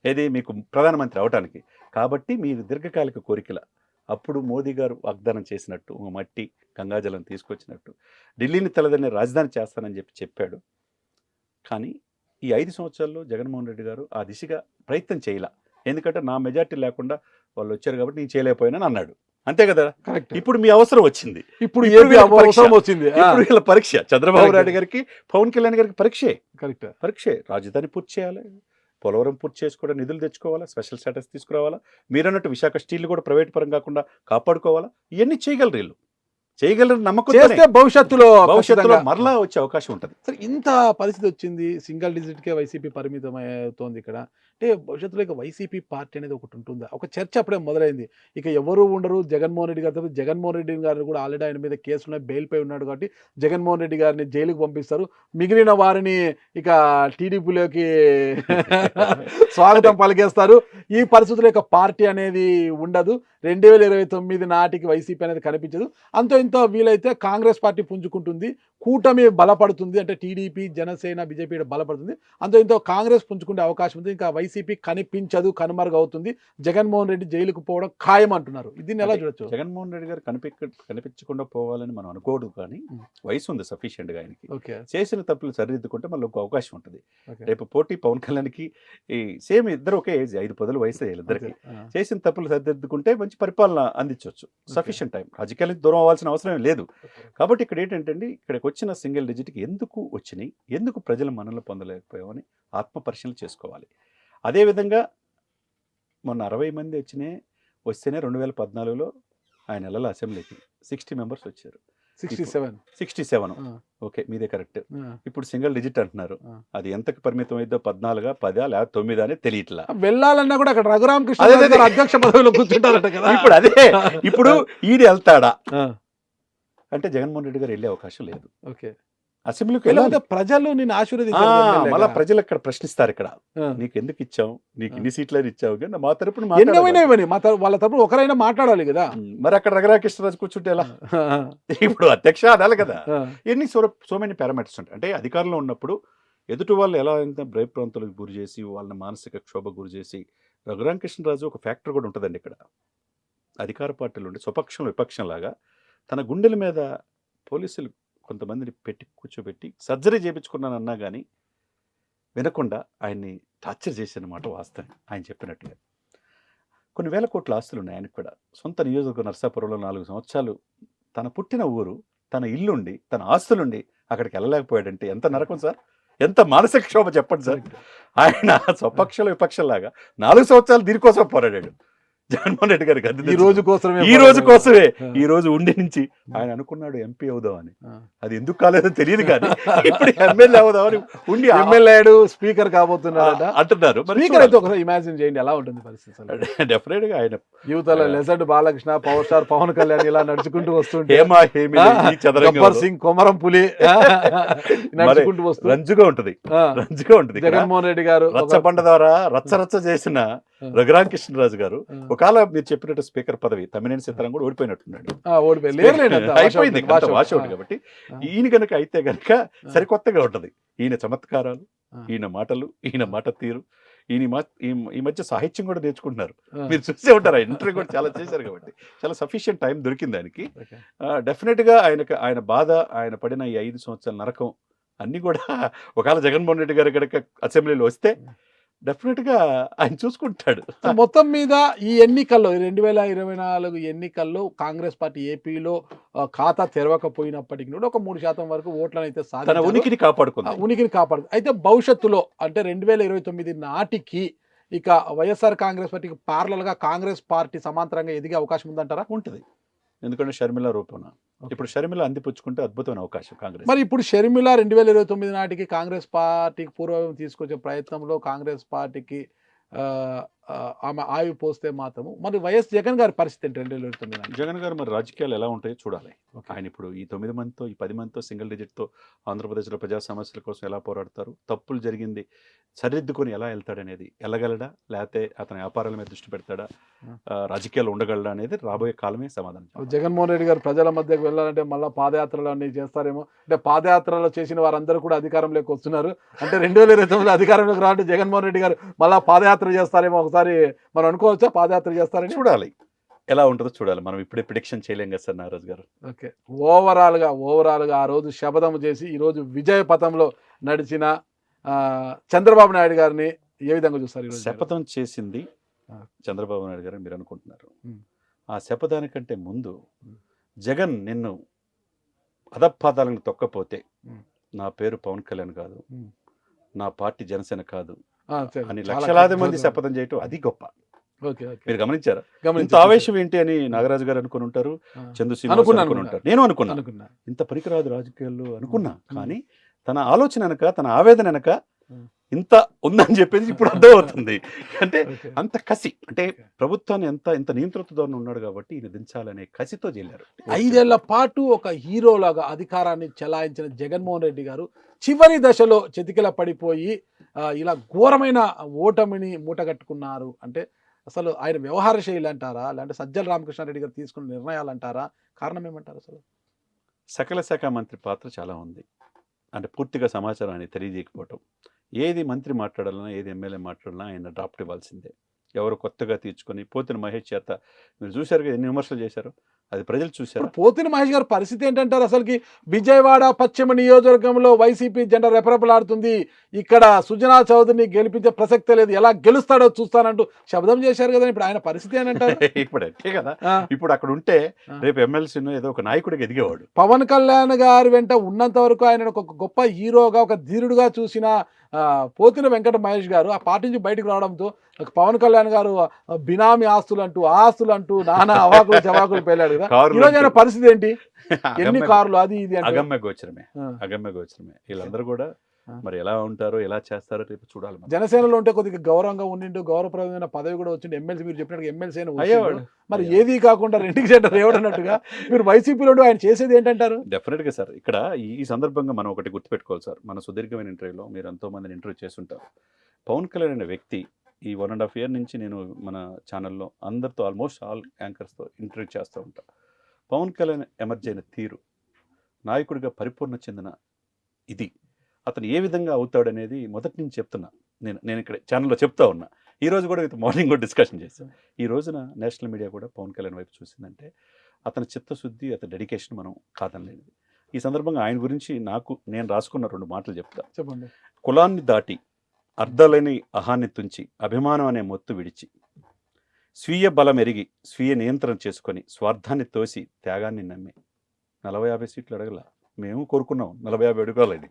ఏది మీకు ప్రధానమంత్రి అవటానికి. కాబట్టి మీరు దీర్ఘకాలిక కోరికల అప్పుడు మోదీ గారు వాగ్దానం చేసినట్టు మట్టి గంగాజలం తీసుకొచ్చినట్టు ఢిల్లీని తలదన్నే రాజధాని చేస్తానని చెప్పాడు. కానీ ఈ 5 సంవత్సరాల్లో జగన్మోహన్ రెడ్డి గారు ఆ దిశగా ప్రయత్నం చేయలే. ఎందుకంటే నా మెజార్టీ లేకుండా వాళ్ళు వచ్చారు కాబట్టి నేను చేయలేకపోయానని అన్నాడు. అంతే కదా. ఇప్పుడు మీ అవసరం వచ్చింది, ఇప్పుడు వీళ్ళ పరీక్ష. చంద్రబాబు నాయుడు గారికి పవన్ కళ్యాణ్ గారికి పరీక్షే. రాజధాని పూర్తి చేయాలి, పోలవరం పూర్తి చేసుకోవడం, నిధులు తెచ్చుకోవాలా, స్పెషల్ స్టేటస్ తీసుకురావాలా, మీరన్నట్టు విశాఖ స్టీల్ కూడా ప్రైవేట్ పరం కాకుండా కాపాడుకోవాలా. ఇవన్నీ చేయగలరు, వీళ్ళు చేయగలరు నమ్మకం చేస్తే భవిష్యత్తులో మరలా వచ్చే అవకాశం ఉంటుంది. సరే, ఇంత పరిస్థితి వచ్చింది, సింగిల్ డిజిట్కే వైసీపీ పరిమితం అవుతోంది ఇక్కడ. అంటే భవిష్యత్తులో ఇక వైసీపీ పార్టీ అనేది ఒకటి ఉంటుందా? ఒక చర్చ అప్పుడే మొదలైంది. ఇక ఎవరు ఉండరు, జగన్మోహన్ రెడ్డి గారితో. జగన్మోహన్ రెడ్డి గారు కూడా ఆల్రెడీ ఆయన మీద కేసులు బెయిల్పై ఉన్నాడు కాబట్టి జగన్మోహన్ రెడ్డి గారిని జైలుకు పంపిస్తారు, మిగిలిన వారిని ఇక టీడీపీలోకి స్వాగతం పలికేస్తారు. ఈ పరిస్థితుల్లో ఇక పార్టీ అనేది ఉండదు. 2029 నాటికి వైసీపీ అనేది కనిపించదు. అంతో ఇంతో వీలైతే కాంగ్రెస్ పార్టీ పుంజుకుంటుంది. కూటమి బలపడుతుంది, అంటే టీడీపీ, జనసేన, బీజేపీ బలపడుతుంది. అంతో ఇంతో కాంగ్రెస్ పుంజుకునే అవకాశం ఉంది. ఇంకా వైసీపీ కనిపించదు, కనుమరుగవుతుంది. జగన్మోహన్ రెడ్డి జైలుకు పోవడం ఖాయం అంటున్నారు. దీన్ని ఎలా అంటే చూడొచ్చు? జగన్మోహన్ రెడ్డి గారు కనిపించకుండా పోవాలని మనం అనుకోడు, కానీ వయసు ఉంది సఫిషియెంట్ గా ఆయనకి. ఓకే. చేసిన తప్పులు సరిదిద్దుకుంటే మళ్ళీ ఒక అవకాశం ఉంటుంది. ఓకే. రేపు పోటీ పవన్ కళ్యాణ్కి ఈ సేమ్ ఇద్దరు ఒకే ఏజ్, 5 వయసు వీళ్ళిద్దరికి. చేసిన తప్పులు సరిదిద్దుకుంటే మంచి పరిపాలన అందించవచ్చు. సఫిషియెంట్ టైం, రాజకీయాలకు దూరం అవ్వాల్సిన అవసరం లేదు. కాబట్టి ఇక్కడ ఏంటంటే ఇక్కడికి వచ్చిన సింగిల్ డిజిట్కి ఎందుకు వచ్చినాయి, ఎందుకు ప్రజల మనల్ని పొందలేకపోయామని ఆత్మ పరిశీలన చేసుకోవాలి. అదేవిధంగా మొన్న 60 మంది వస్తేనే 2014లో ఆయన నెలల అసెంబ్లీకి 60 మెంబర్స్ వచ్చారు. 67 ఓకే, మీదే కరెక్ట్. ఇప్పుడు సింగిల్ డిజిట్ అంటున్నారు. అది ఎంతకు పరిమితం అయిద్దో, 14, 10 లేదా 9 అని తెలియట్లా. వెళ్ళాలన్నా కూడా అక్కడ రఘురామకృష్ణ గారు అధ్యక్ష పదవిలో కూర్చుంటారట కదా. ఇప్పుడు ఇప్పుడు ఈడు వెళ్తాడా అంటే జగన్మోహన్ రెడ్డి గారు వెళ్ళే అవకాశం లేదు. ఓకే. అసెంబ్లీకి వెళ్ళాలి. ప్రజలు నేను మళ్ళీ ప్రజలు ఇక్కడ ప్రశ్నిస్తారు, ఇక్కడ నీకు ఎందుకు ఇచ్చావు, నీకు ఇన్ని సీట్లని ఇచ్చావు, కానీ మా తరపున వాళ్ళ తరపున ఒకరైనా మాట్లాడాలి కదా. మరి అక్కడ రఘురామకృష్ణరాజు కూర్చుంటే ఎలా? ఇప్పుడు అధ్యక్ష అనాలి కదా. ఎన్ని సో మెనీ పారామీటర్స్ ఉంటాయి. అంటే అధికారంలో ఉన్నప్పుడు ఎదుటి వాళ్ళు ఎలా అయితే భయప్రాంతాలకు గురి చేసి, వాళ్ళని మానసిక క్షోభ గురి చేసి, రఘురామకృష్ణరాజు ఒక ఫ్యాక్టర్ కూడా ఉంటుందండి ఇక్కడ. అధికార పార్టీలు ఉండి స్వపక్షం విపక్షం లాగా తన గుండెల మీద పోలీసులు కొంతమందిని కూర్చోబెట్టి సర్జరీ చేయించుకున్నానన్నా కానీ వినకుండా ఆయన్ని టార్చర్ చేసినమాట వాస్తవం. ఆయన చెప్పినట్టుగా కొన్ని వేల కోట్ల ఆస్తులు ఉన్నాయి ఆయనకు కూడా. సొంత నియోజకవర్గం నర్సాపురంలో 4 సంవత్సరాలు తన పుట్టిన ఊరు, తన ఇల్లుండి, తన ఆస్తులుండి అక్కడికి వెళ్ళలేకపోయాడంటే ఎంత నరకం సార్, ఎంత మానసిక క్షోభ చెప్పండి సార్. ఆయన స్వపక్షల విపక్షంలాగా 4 సంవత్సరాలు దీనికోసం పోరాడాడు జగన్మోహన్ రెడ్డి గారికి. ఈ రోజు కోసమే ఈ రోజు ఉండి నుంచి ఆయన అనుకున్నాడు ఎంపీ అవుదామని. అది ఎందుకు కాలేదో తెలియదు, కానీ ఇప్పుడు ఎమ్మెల్యే అవుదామని ఉండి ఎమ్మెల్యే స్పీకర్ కాబోతున్నాడు అంటున్నారు. స్పీకర్ అయితే ఒకసారి ఇమాజిన్ చేయండి ఎలా ఉంటుంది పరిస్థితి. డెఫినెట్ గా ఆయన యువతలో legend Balakrishna, power star Pawan Kalyan ఇలా నడుచుకుంటూ వస్తుంటే, గబ్బర్ సింగ్, కొమరం పులి నడుచుకుంటూ వస్తుంది. రంజుగా ఉంటది. జగన్మోహన్ రెడ్డి గారు రచ్చబండ ద్వారా రచ్చ చేసిన రఘురామకృష్ణరాజు గారు ఒకవేళ మీరు చెప్పినట్టు స్పీకర్ పదవి తమ్మినేని సీతారాం కూడా ఓడిపోయినట్టున్నాడు. అయిపోయింది వాషౌట్. కాబట్టి ఈయన కనుక అయితే కనుక సరికొత్తగా ఉంటది. ఈయన చమత్కారాలు, ఈయన మాటలు, ఈయన మాట తీరు, ఈ మధ్య సాహిత్యం కూడా నేర్చుకుంటున్నారు. మీరు చూసే ఉంటారు, ఇంటర్వ్యూ కూడా చాలా చేశారు. కాబట్టి చాలా సఫిషియెంట్ టైం దొరికింది ఆయనకి. డెఫినెట్ గా ఆయన బాధ, ఆయన పడిన ఈ 5 సంవత్సరాల నరకం అన్ని కూడా ఒకవేళ జగన్మోహన్ రెడ్డి గారు కనుక అసెంబ్లీలో వస్తే డెఫినెట్ గా ఆయన చూసుకుంటాడు. మొత్తం మీద ఈ ఎన్నికల్లో 2024 ఎన్నికల్లో కాంగ్రెస్ పార్టీ ఏపీలో ఖాతా తెరవకపోయినప్పటికీ కూడా ఒక 3% వరకు ఓట్లను అయితే తన ఉనికిని కాపాడు. అయితే భవిష్యత్తులో అంటే 2029 నాటికి ఇక వైఎస్ఆర్ కాంగ్రెస్ పార్టీకి ప్యారలల్ గా కాంగ్రెస్ పార్టీ సమాంతరంగా ఎదిగే అవకాశం ఉందంటారా? ఉంటుంది. ఎందుకంటే షర్మిల రూపంలో ఇప్పుడు షర్మిల అందిపుచ్చుకుంటే అద్భుతమైన అవకాశం కాంగ్రెస్. మరి ఇప్పుడు షర్మిల 2029 నాటికి కాంగ్రెస్ పార్టీకి పూర్వం తీసుకొచ్చే ప్రయత్నంలో కాంగ్రెస్ పార్టీకి ఆమె ఆయువు పోస్తే మాత్రము మరి వైఎస్ జగన్ గారి పరిస్థితి ఏంటి 2029? జగన్ గారు మరి రాజకీయాలు ఎలా ఉంటాయో చూడాలి. ఆయన ఇప్పుడు ఈ 9 మందితో, ఈ 10 మందితో సింగిల్ డిజిట్తో ఆంధ్రప్రదేశ్లో ప్రజా సమస్యల కోసం ఎలా పోరాడతారు, తప్పులు జరిగింది సరిదిద్దుకొని ఎలా వెళ్తాడనేది, వెళ్ళగలడా లేకపోతే అతని వ్యాపారాల మీద దృష్టి పెడతాడా, రాజకీయాలు ఉండగలడా అనేది రాబోయే కాలమే సమాధానం. జగన్మోహన్ రెడ్డి గారు ప్రజల మధ్యకు వెళ్ళాలంటే మళ్ళీ పాదయాత్రలు అన్ని చేస్తారేమో. అంటే పాదయాత్రలో చేసిన వారందరూ కూడా అధికారంలోకి వస్తున్నారు. అంటే 2029 అధికారంలోకి రావాలంటే జగన్మోహన్ రెడ్డి గారు మళ్ళీ పాదయాత్ర చేస్తారేమో. ఒకసారి మనం అనుకోవచ్చా పాదయాత్ర చేస్తారని? చూడాలి, ఎలా ఉంటుందో చూడాలి. మనం ఇప్పుడే ప్రిడిక్షన్ చేయలేం కదా సార్ నాగరాజు గారు. ఓకే, ఓవరాల్ గా ఆ రోజు శపథం చేసి ఈ రోజు విజయ పథంలో నడిచిన చంద్రబాబు నాయుడు గారిని ఏ విధంగా చూస్తారు? శపథం చేసింది చంద్రబాబు నాయుడు గారు మీరు అనుకుంటున్నారు. ఆ శపథానికంటే ముందు జగన్ నిన్ను అధపాదాలను తొక్కపోతే నా పేరు పవన్ కళ్యాణ్ కాదు, నా పార్టీ జనసేన కాదు అని లక్షలాది మంది శపథం చేయటం అది గొప్ప. మీరు గమనించారా? ఇంత ఆవేశం ఏంటి అని నాగరాజు గారు అనుకుని ఉంటారు, చందు శ్రీనివాస్ అనుకుని ఉంటారు, నేను అనుకున్నా ఇంత పనికిరాదు రాజకీయాల్లో అనుకున్నా. కానీ తన ఆలోచన వెనక, తన ఆవేదన వెనక ఇంత ఉందని చెప్పేసి ఇప్పుడు అర్థమవుతుంది. అంటే అంత కసి, అంటే ప్రభుత్వాన్ని ఇంత నియంత్రిత ఉన్నాడు కాబట్టి ఈయన దించాలనే కసితో చెల్లారు. 5 ఏళ్ల పాటు ఒక హీరోలాగా అధికారాన్ని చెలాయించిన జగన్మోహన్ రెడ్డి గారు చివరి దశలో చెతికిల పడిపోయి ఇలా ఘోరమైన ఓటమిని మూటగట్టుకున్నారు. అంటే అసలు ఆయన వ్యవహార శైలి అంటారా, లేదంటే సజ్జల రామకృష్ణారెడ్డి గారు తీసుకున్న నిర్ణయాలు అంటారా, కారణం ఏమంటారు? అసలు సకల శాఖ మంత్రి పాత్ర చాలా ఉంది. అంటే పూర్తిగా సమాచారాన్ని తెలియజేయకపోవటం. ఏది మంత్రి మాట్లాడాలన్నా, ఏది ఎమ్మెల్యే మాట్లాడాలన్నా ఆయన డ్రాఫ్ట్ ఇవ్వాల్సిందే. ఎవరు కొత్తగా తీర్చుకొని పోతిన మహేష్ చేత మీరు చూశారుగా ఎన్ని విమర్శలు చేశారో. అది ప్రజలు చూశారా? ఇప్పుడు పోతిన మహేష్ గారి పరిస్థితి ఏంటంటారు? అసలుకి విజయవాడ పశ్చిమ నియోజకవర్గంలో వైసీపీ జెండా రెపరెపలాడుతుంది. ఇక్కడ సుజనా చౌదరిని గెలిపించే ప్రసక్తే లేదు. ఎలా గెలుస్తాడో చూస్తానంటూ శబ్దం చేశారు కదా. ఇప్పుడు ఆయన పరిస్థితి ఏంటంటారు? ఇప్పుడు అంతే కదా. ఆ, ఇప్పుడు అక్కడ ఉంటే ఆ. రేపు ఎమ్మెల్సీను ఏదో ఒక నాయకుడికి ఎదిగేవాడు. పవన్ కళ్యాణ్ గారి వెంట ఉన్నంత వరకు ఆయన ఒక గొప్ప హీరోగా, ఒక ధీరుడుగా చూసిన పోతిన వెంకట మహేష్ గారు ఆ పార్టీ నుంచి బయటకు రావడంతో పవన్ కళ్యాణ్ గారు బినామీ ఆస్తులు అంటూ నానా అవాకులు చవాకులు పేలాడు కదా. కారులు ఈ రోజు ఆయన అంటూ. పరిస్థితి ఏంటి? ఎన్ని కార్లు, అది ఇది అంటే అగమ్య గోచరమే. ఆ. అగమ్య గోచరమే. వీళ్ళందరూ కూడా ఆ. మరి ఎలా ఉంటారో ఎలా చేస్తారో రేపు చూడాలి మనం. జనసేనలో ఉంటే కొద్దిగా గౌరవంగా ఉండిండు, గౌరవప్రదమైన పదవి కూడా వచ్చింది. ఎమ్మెల్సీ మీరు చెప్పినట్టు ఎమ్మెల్సీ అయ్యేవాడు. మరి ఏది కాకుండా రెండుకి చెడ్డ రేవడన్నట్టుగా మీరు వైసీపీలో ఆయన చేసేది ఏంటంటారు? డెఫినెట్గా సార్. ఇక్కడ ఈ సందర్భంగా మనం ఒకటి గుర్తుపెట్టుకోవాలి సార్. మన సుదీర్ఘమైన ఇంటర్వ్యూలో మీరు ఎంతో మందిని ఇంటర్వ్యూ చేస్తుంటారు. పవన్ కళ్యాణ్ అనే వ్యక్తి ఈ 1.5 year నుంచి నేను మన ఛానల్లో అందరితో ఆల్మోస్ట్ ఆల్ యాంకర్స్తో ఇంటర్వ్యూ చేస్తూ ఉంటాను. పవన్ కళ్యాణ్ ఎమర్జ్ అయిన తీరు, నాయకుడిగా పరిపూర్ణ చెందిన ఇది, అతను ఏ విధంగా అవుతాడనేది మొదటి నుంచి చెప్తున్నా. నేను ఇక్కడ ఛానల్లో చెప్తా ఉన్నా. ఈ రోజు కూడా మార్నింగ్ కూడా డిస్కషన్ చేశాను. ఈ రోజున నేషనల్ మీడియా కూడా పవన్ కళ్యాణ్ వైపు చూసిందంటే అతని చిత్తశుద్ధి, అతని డెడికేషన్ మనం కాదనలేనిది. ఈ సందర్భంగా ఆయన గురించి నేను రాసుకున్న 2 మాటలు చెప్తా. చెప్పండి. కులాన్ని దాటి అర్ధలేని అహాన్ని తుంచి అభిమానం అనే మొత్తు విడిచి స్వీయ బలం ఎరిగి స్వీయ నియంత్రణ చేసుకొని స్వార్థాన్ని తోసి త్యాగాన్ని నమ్మి 40-50 సీట్లు అడగల. మేము కోరుకున్నాం 40-50 అడుగులని,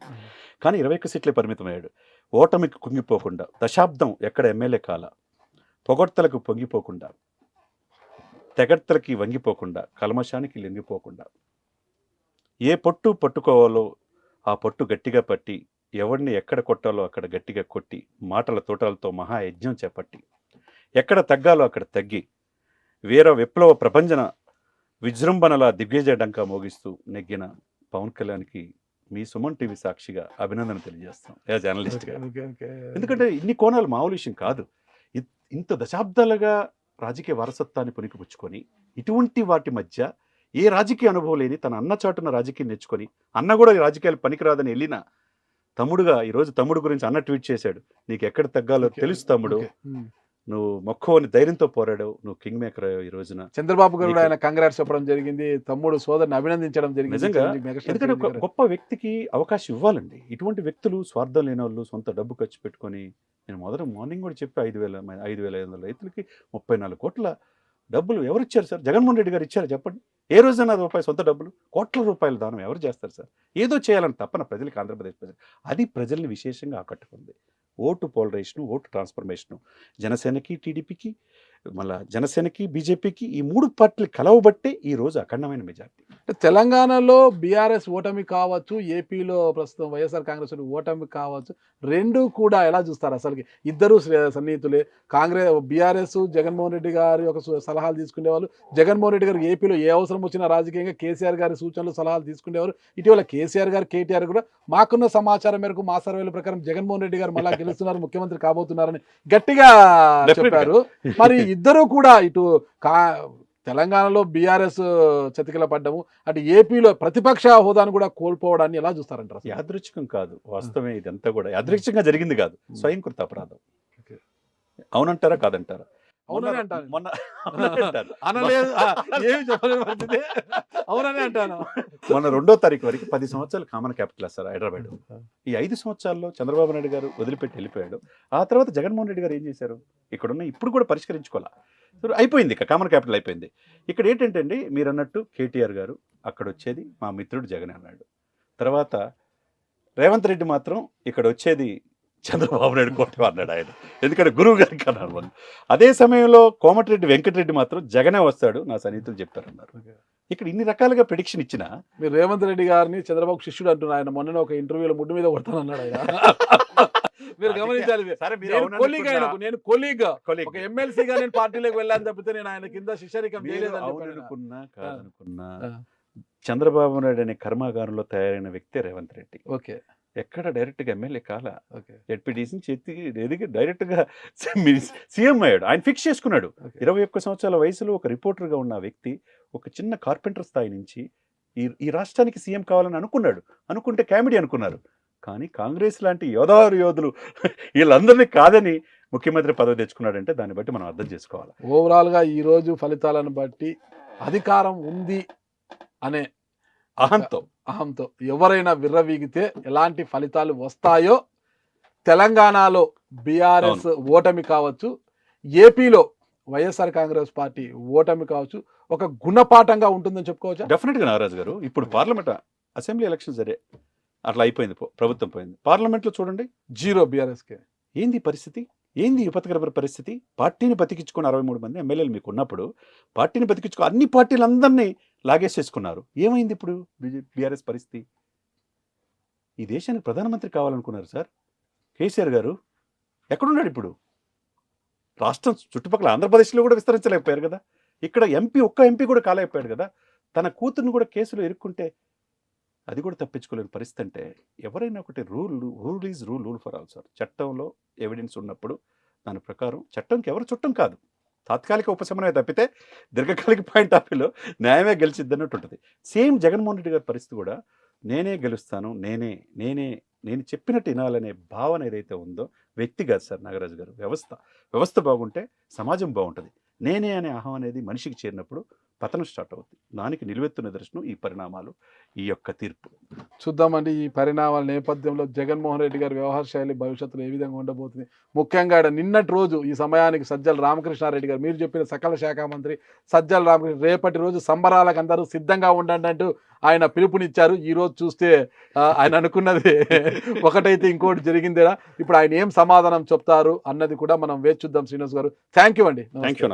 కానీ 21 సీట్లే పరిమితమయ్యాడు. ఓటమికి కుంగిపోకుండా, దశాబ్దం ఎక్కడ ఎమ్మెల్యే కాల, పొగడ్తలకు పొంగిపోకుండా, తెగడ్తలకి వంగిపోకుండా, కల్మషానికి లొంగిపోకుండా, ఏ పట్టు పట్టుకోవాలో ఆ పట్టు గట్టిగా పట్టి, ఎవరిని ఎక్కడ కొట్టాలో అక్కడ గట్టిగా కొట్టి, మాటల తోటలతో మహాయజ్ఞం చేపట్టి, ఎక్కడ తగ్గాలో అక్కడ తగ్గి, వీర విప్లవ ప్రపంచన విజృంభణల దిగ్విజయ డంకా మోగిస్తూ నెగ్గిన పవన్ కళ్యాణ్కి మీ సుమన్ టీవీ సాక్షిగా అభినందన తెలియజేస్తాం యాజ్ జర్నలిస్ట్గా. ఎందుకంటే ఇన్ని కోణాలు మామూలు విషయం కాదు. ఇంత దశాబ్దాలుగా రాజకీయ వారసత్వాన్ని పుణికిపుచ్చుకొని ఇటువంటి వాటి మధ్య ఏ రాజకీయ అనుభవం లేని తన అన్న చాటున రాజకీయం నేర్చుకొని, అన్న కూడా రాజకీయాలు పనికిరాదని వెళ్ళిన తమ్ముడుగా ఈరోజు తమ్ముడు గురించి అన్న ట్వీట్ చేశాడు, నీకు ఎక్కడ తగ్గాలో తెలుసు తమ్ముడు, నువ్వు మొక్కువని ధైర్యంతో పోరాడావు, నువ్వు కింగ్ మేకర్ అయ్యావు. ఈ రోజున చంద్రబాబు గారు కూడా ఆయన కంగ్రాట్స్ చెప్పడం జరిగింది, తమ్ముడు సోదరుని అభినందించడం జరిగింది. నిజంగా ఎందుకంటే ఒక గొప్ప వ్యక్తికి అవకాశం ఇవ్వాలండి. ఇటువంటి వ్యక్తులు స్వార్థం లేని వాళ్ళు సొంత డబ్బు ఖర్చు పెట్టుకొని, నేను మొదట మార్నింగ్ కూడా చెప్పి 5,500 రైతులకి 34 కోట్ల డబ్బులు ఎవరు ఇచ్చారు సార్? జగన్మోహన్ రెడ్డి గారు ఇచ్చారు చెప్పండి. ఏ రోజైనా రూపాయి సొంత డబ్బులు, కోట్ల రూపాయల దానం ఎవరు చేస్తారు సార్? ఏదో చేయాలని తప్పన ప్రజలకి, ఆంధ్రప్రదేశ్ ప్రజలు. అది ప్రజల్ని విశేషంగా ఆకట్టుకుంది. ఓటు పోలరైజేషను, ఓటు ట్రాన్స్ఫర్మేషను, జనసేనకి టీడీపీకి, మళ్ళీ జనసేనకి బీజేపీకి, ఈ 3 పార్టీలు కలవబట్టే ఈ రోజు అఖండమైన మెజార్టీ. తెలంగాణలో బీఆర్ఎస్ ఓటమి కావచ్చు, ఏపీలో ప్రస్తుతం వైఎస్ఆర్ కాంగ్రెస్ ఓటమి కావచ్చు, రెండు కూడా ఎలా చూస్తారు? అసలుకి ఇద్దరు సన్నిహితులే. బీఆర్ఎస్ జగన్మోహన్ రెడ్డి గారి ఒక సలహాలు తీసుకునేవాళ్ళు. జగన్మోహన్ రెడ్డి గారు ఏపీలో ఏ అవసరం వచ్చినా రాజకీయంగా కేసీఆర్ గారి సూచనలు సలహాలు తీసుకునేవారు. ఇటీవల కేసీఆర్ గారు, కేటీఆర్ కూడా మాకున్న సమాచారం మేరకు, మా సర్వేల ప్రకారం జగన్మోహన్ రెడ్డి గారు మళ్ళా గెలుస్తున్నారు, ముఖ్యమంత్రి కాబోతున్నారని గట్టిగా చెప్పారు. మరి ఇద్దరు కూడా ఇటు తెలంగాణలో బీఆర్ఎస్ చతికిల పడ్డము, అటు ఏపీలో ప్రతిపక్ష హోదాను కూడా కోల్పోవడాన్ని ఎలా చూస్తారంటారు? యాదృచ్ఛికం కాదు, వాస్తవమే. ఇదంతా కూడా యాదృచ్ఛికంగా జరిగింది కాదు, స్వయంకృత అపరాధం. అవునంటారా కాదంటారా? అవుననే అంటాను. మొన్న అనలేదు, ఏమి చెప్పలేదు పరిస్థితి. అవుననే అంటాను. మొన్న 2వ తారీఖు వరకు 10 సంవత్సరాలు కామన్ క్యాపిటల్ సార్ హైదరాబాద్. ఈ 5 సంవత్సరాల్లో చంద్రబాబు నాయుడు గారు వదిలిపెట్టి వెళ్ళిపోయాడు. ఆ తర్వాత జగన్మోహన్ రెడ్డి గారు ఏం చేశారు? ఇక్కడున్న ఇప్పుడు కూడా పరిష్కరించుకోవాలా, అయిపోయింది, ఇక కామన్ క్యాపిటల్ అయిపోయింది. ఇక్కడ ఏంటంటే అండి, మీరు అన్నట్టు కేటీఆర్ గారు అక్కడ వచ్చేది మా మిత్రుడు జగన్ అన్నాడు. తర్వాత రేవంత్ రెడ్డి మాత్రం ఇక్కడ వచ్చేది చంద్రబాబు నాయుడు కోట అన్నాడు ఆయన, ఎందుకంటే గురువు గారికి అన్నారు. అదే సమయంలో కోమటిరెడ్డి వెంకటరెడ్డి మాత్రం జగనే వస్తాడు నా సన్నిహితులు చెప్పారన్నారు. ఇక్కడ ఇన్ని రకాలుగా ప్రిడిక్షన్ ఇచ్చిన మీరు రేవంత్ రెడ్డి గారిని చంద్రబాబు శిష్యుడు అంటున్నారు. ఆయన మొన్న ఒక ఇంటర్వ్యూలో ముడ్డు మీద కొడతానన్నాడు ఆయన. మీరు గమనించాలి. నేను కొలీగ్గా, ఒక ఎమ్మెల్సీగా నేను పార్టీలోకి వెళ్ళాను తప్పితే నేను ఆయన కింద శిష్యరికం అవుననుకున్నా కాదనుకున్నా చంద్రబాబు నాయుడు అనే కర్మాగారంలో తయారైన వ్యక్తి రేవంత్ రెడ్డి. ఓకే, ఎక్కడ డైరెక్ట్గా ఎమ్మెల్యే కాల, జెడ్పీటీసీ చేతికి ఎదిగి డైరెక్ట్గా సీఎం అయ్యాడు. ఆయన ఫిక్స్ చేసుకున్నాడు. 21 సంవత్సరాల వయసులో ఒక రిపోర్టర్గా ఉన్న వ్యక్తి ఒక చిన్న కార్పెంటర్ స్థాయి నుంచి ఈ రాష్ట్రానికి సీఎం కావాలని అనుకుంటే కామెడీ అనుకున్నారు. కానీ కాంగ్రెస్ లాంటి యోధులు వీళ్ళందరినీ కాదని ముఖ్యమంత్రి పదవి తెచ్చుకున్నాడంటే దాన్ని బట్టి మనం అర్థం చేసుకోవాలి. ఓవరాల్గా ఈరోజు ఫలితాలను బట్టి అధికారం ఉంది అనే అహంతో ఎవరైనా విర్రవీగితే ఎలాంటి ఫలితాలు వస్తాయో తెలంగాణలో బీఆర్ఎస్ ఓటమి కావచ్చు, ఏపీలో వైఎస్ఆర్ కాంగ్రెస్ పార్టీ ఓటమి కావచ్చు, ఒక గుణపాఠంగా ఉంటుందని చెప్పుకోవచ్చా? డెఫినెట్గా నాగరాజు గారు. ఇప్పుడు పార్లమెంట్ అసెంబ్లీ ఎలక్షన్ సరే అట్లా అయిపోయింది, ప్రభుత్వం పోయింది. పార్లమెంట్లో చూడండి 0 బీఆర్ఎస్కి. ఏంది పరిస్థితి? ఏంది విపత్కర పరిస్థితి? పార్టీని బతికించుకుని 63 మంది ఎమ్మెల్యేలు మీకు ఉన్నప్పుడు పార్టీని బతికించుకో అన్ని పార్టీలందరినీ లాగేసేసుకున్నారు. ఏమైంది ఇప్పుడు బీఆర్ఎస్ పరిస్థితి? ఈ దేశానికి ప్రధానమంత్రి కావాలనుకున్నారు సార్ కేసీఆర్ గారు. ఎక్కడున్నాడు ఇప్పుడు? రాష్ట్రం చుట్టుపక్కల ఆంధ్రప్రదేశ్లో కూడా విస్తరించలేకపోయారు కదా. ఇక్కడ ఒక్క ఎంపీ కూడా కాలేకపోయాడు కదా. తన కూతుర్ని కూడా కేసులో ఇరుక్కుంటే అది కూడా తప్పించుకోలేని పరిస్థితి. అంటే ఎవరైనా ఒకటి rule is rule for all sir. చట్టంలో ఎవిడెన్స్ ఉన్నప్పుడు దాని ప్రకారం చట్టంకి ఎవరు చుట్టం కాదు. తాత్కాలిక ఉపశమనమే తప్పితే దీర్ఘకాలిక పాయింట్ ఆఫ్ వ్యూలో న్యాయమే గెలిచిద్ది అన్నట్టు ఉంటుంది. సేమ్ జగన్మోహన్ రెడ్డి గారి పరిస్థితి కూడా నేనే గెలుస్తాను, నేను చెప్పినట్టు వినాలనే భావన ఏదైతే ఉందో వ్యక్తి కాదు సార్ నాగరాజు గారు. వ్యవస్థ బాగుంటే సమాజం బాగుంటుంది. నేనే అనే అహం అనేది మనిషికి చేరినప్పుడు పతనం స్టార్ట్ అవుతుంది. దానికి నిలువెత్తు నిదర్శనం ఈ పరిణామాలు, ఈ యొక్క తీర్పు. చూద్దామండి ఈ పరిణామాల నేపథ్యంలో జగన్మోహన్ రెడ్డి గారి వ్యవహార శైలి భవిష్యత్తులో ఏ విధంగా ఉండబోతుంది. ముఖ్యంగా నిన్నటి రోజు ఈ సమయానికి సజ్జల రామకృష్ణారెడ్డి గారు, మీరు చెప్పిన సకల శాఖ మంత్రి సజ్జల రామకృష్ణ, రేపటి రోజు సంబరాలకు అందరూ సిద్ధంగా ఉండండి అంటూ ఆయన పిలుపునిచ్చారు. ఈ రోజు చూస్తే ఆయన అనుకున్నది ఒకటైతే ఇంకోటి జరిగిందేనా, ఇప్పుడు ఆయన ఏం సమాధానం చెప్తారు అన్నది కూడా మనం వేచి చూద్దాం. శ్రీనివాస్ గారు, థ్యాంక్ యూ అండి. Thank you.